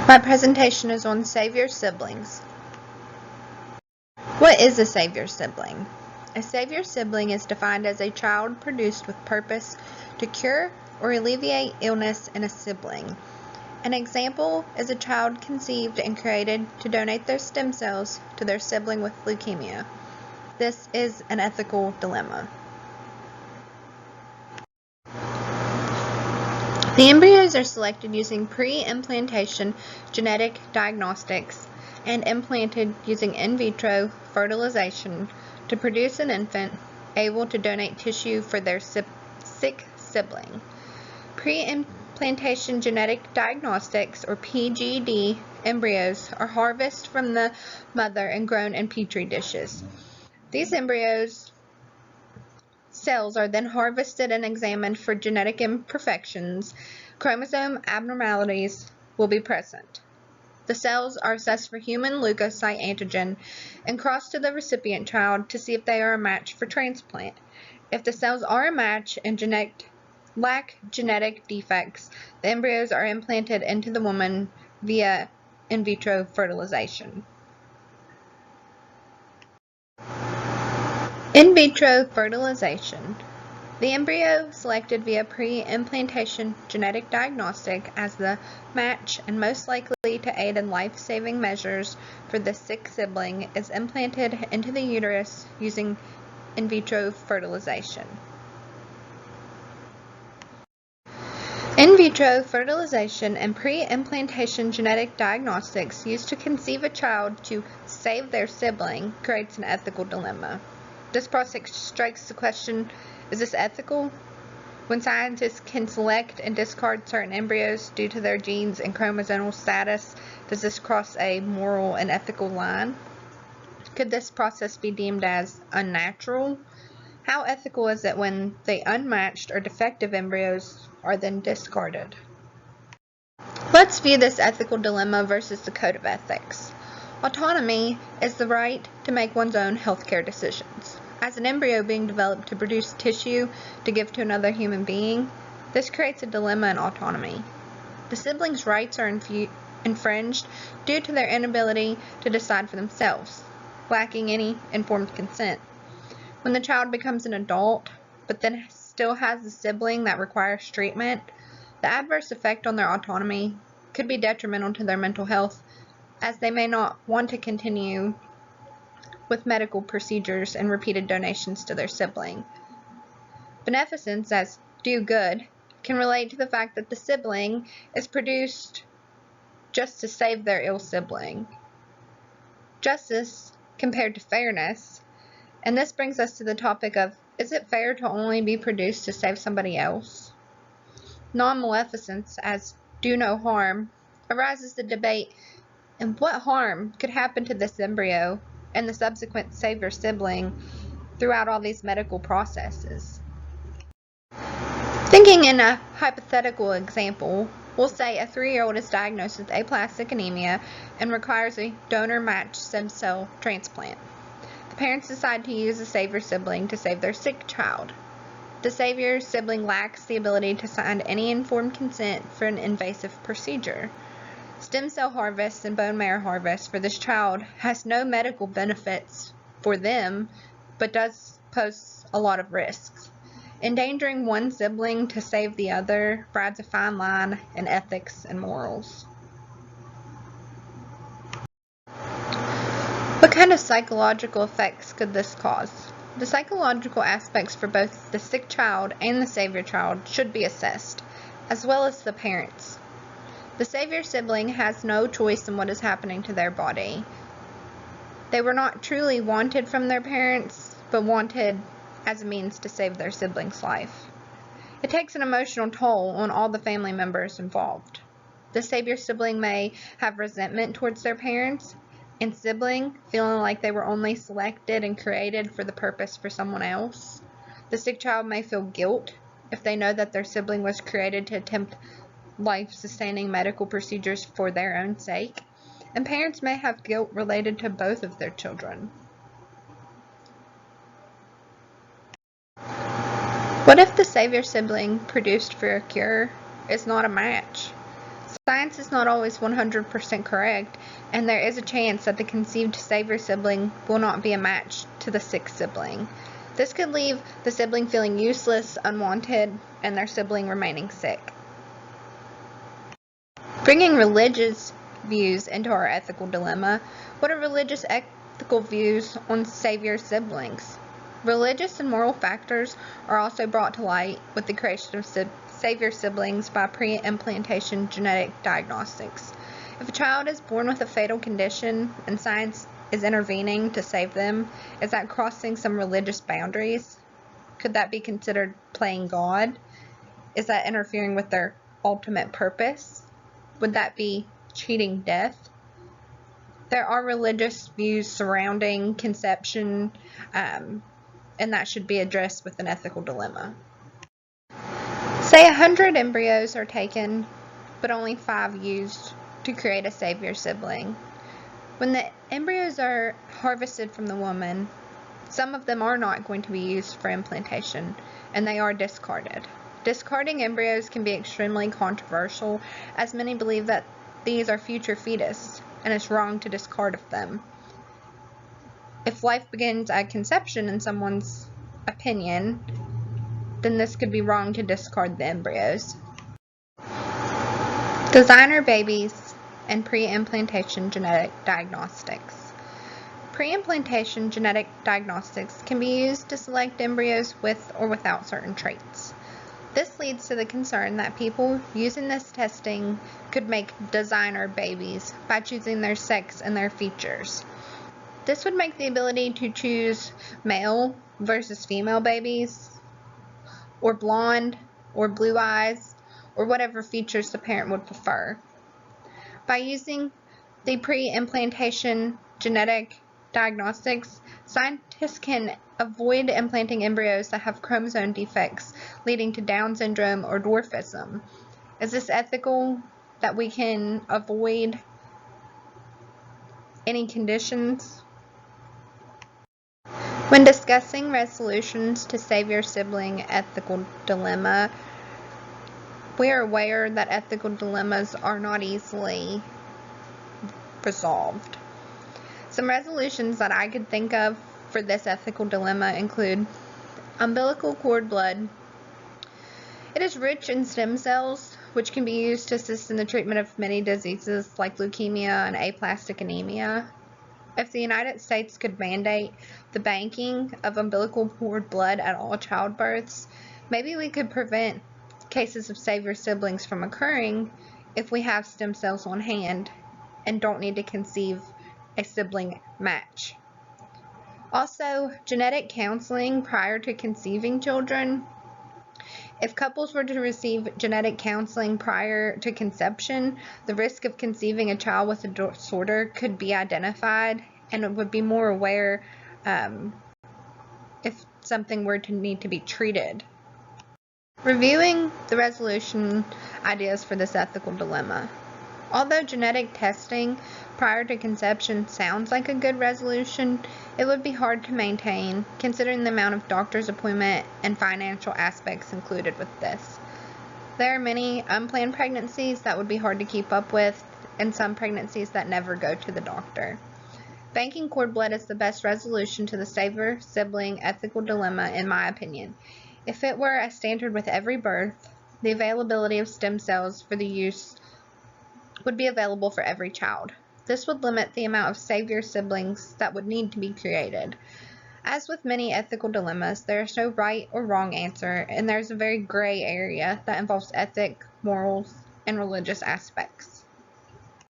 My presentation is on Savior siblings. What is a Savior sibling? A Savior sibling is defined as a child produced with purpose to cure or alleviate illness in a sibling. An example is a child conceived and created to donate their stem cells to their sibling with leukemia. This is an ethical dilemma. The embryos are selected using pre-implantation genetic diagnostics and implanted using in vitro fertilization to produce an infant able to donate tissue for their sick sibling. Pre-implantation genetic diagnostics, or PGD, embryos are harvested from the mother and grown in petri dishes. These embryos cells are then harvested and examined for genetic imperfections. Chromosome abnormalities will be present. The cells are assessed for human leukocyte antigen and crossed to the recipient child to see if they are a match for transplant. If the cells are a match and lack genetic defects, the embryos are implanted into the woman via in vitro fertilization. In vitro fertilization. The embryo selected via pre-implantation genetic diagnostic as the match and most likely to aid in life-saving measures for the sick sibling is implanted into the uterus using in vitro fertilization. In vitro fertilization and pre-implantation genetic diagnostics used to conceive a child to save their sibling creates an ethical dilemma. This process strikes the question, is this ethical? When scientists can select and discard certain embryos due to their genes and chromosomal status, does this cross a moral and ethical line? Could this process be deemed as unnatural? How ethical is it when the unmatched or defective embryos are then discarded? Let's view this ethical dilemma versus the code of ethics. Autonomy is the right to make one's own healthcare decisions. As an embryo being developed to produce tissue to give to another human being, this creates a dilemma in autonomy. The siblings' rights are infringed due to their inability to decide for themselves, lacking any informed consent. When the child becomes an adult, but then still has a sibling that requires treatment, the adverse effect on their autonomy could be detrimental to their mental health, as they may not want to continue with medical procedures and repeated donations to their sibling. Beneficence, as do good, can relate to the fact that the sibling is produced just to save their ill sibling. Justice compared to fairness, and this brings us to the topic of, is it fair to only be produced to save somebody else? Non-maleficence, as do no harm, arises the debate, and what harm could happen to this embryo and the subsequent savior sibling throughout all these medical processes? Thinking in a hypothetical example, we'll say a 3-year-old is diagnosed with aplastic anemia and requires a donor-matched stem cell transplant. The parents decide to use a savior sibling to save their sick child. The savior sibling lacks the ability to sign any informed consent for an invasive procedure. Stem cell harvest and bone marrow harvest for this child has no medical benefits for them, but does pose a lot of risks. Endangering one sibling to save the other rides a fine line in ethics and morals. What kind of psychological effects could this cause? The psychological aspects for both the sick child and the savior child should be assessed, as well as the parents. The savior sibling has no choice in what is happening to their body. They were not truly wanted from their parents, but wanted as a means to save their sibling's life. It takes an emotional toll on all the family members involved. The savior sibling may have resentment towards their parents and sibling, feeling like they were only selected and created for the purpose for someone else. The sick child may feel guilt if they know that their sibling was created to attempt life-sustaining medical procedures for their own sake, and parents may have guilt related to both of their children. What if the savior sibling produced for a cure is not a match? Science is not always 100% correct, and there is a chance that the conceived savior sibling will not be a match to the sick sibling. This could leave the sibling feeling useless, unwanted, and their sibling remaining sick. Bringing religious views into our ethical dilemma, what are religious ethical views on savior siblings? Religious and moral factors are also brought to light with the creation of savior siblings by pre-implantation genetic diagnostics. If a child is born with a fatal condition and science is intervening to save them, is that crossing some religious boundaries? Could that be considered playing God? Is that interfering with their ultimate purpose? Would that be cheating death? There are religious views surrounding conception, and that should be addressed with an ethical dilemma. Say 100 embryos are taken, but only 5 used to create a savior sibling. When the embryos are harvested from the woman, some of them are not going to be used for implantation, and they are discarded. Discarding embryos can be extremely controversial, as many believe that these are future fetus, and it's wrong to discard of them. If life begins at conception in someone's opinion, then this could be wrong to discard the embryos. Designer babies and pre-implantation genetic diagnostics. Pre-implantation genetic diagnostics can be used to select embryos with or without certain traits. This leads to the concern that people using this testing could make designer babies by choosing their sex and their features. This would make the ability to choose male versus female babies, or blonde, or blue eyes, or whatever features the parent would prefer. By using the pre-implantation genetic diagnostics, scientists can avoid implanting embryos that have chromosome defects leading to Down syndrome or dwarfism. Is this ethical, that we can avoid any conditions? When discussing resolutions to savior sibling ethical dilemma, we are aware that ethical dilemmas are not easily resolved. Some resolutions that I could think of for this ethical dilemma include umbilical cord blood. It is rich in stem cells, which can be used to assist in the treatment of many diseases like leukemia and aplastic anemia. If the United States could mandate the banking of umbilical cord blood at all childbirths, maybe we could prevent cases of savior siblings from occurring if we have stem cells on hand and don't need to conceive a sibling match. Also, genetic counseling prior to conceiving children. If couples were to receive genetic counseling prior to conception, the risk of conceiving a child with a disorder could be identified, and it would be more aware if something were to need to be treated. Reviewing the resolution ideas for this ethical dilemma. Although genetic testing prior to conception sounds like a good resolution, it would be hard to maintain considering the amount of doctor's appointment and financial aspects included with this. There are many unplanned pregnancies that would be hard to keep up with, and some pregnancies that never go to the doctor. Banking cord blood is the best resolution to the savior sibling ethical dilemma, in my opinion. If it were a standard with every birth, the availability of stem cells for the use would be available for every child. This would limit the amount of savior siblings that would need to be created. As with many ethical dilemmas, there is no right or wrong answer, and there is a very gray area that involves ethic, morals, and religious aspects.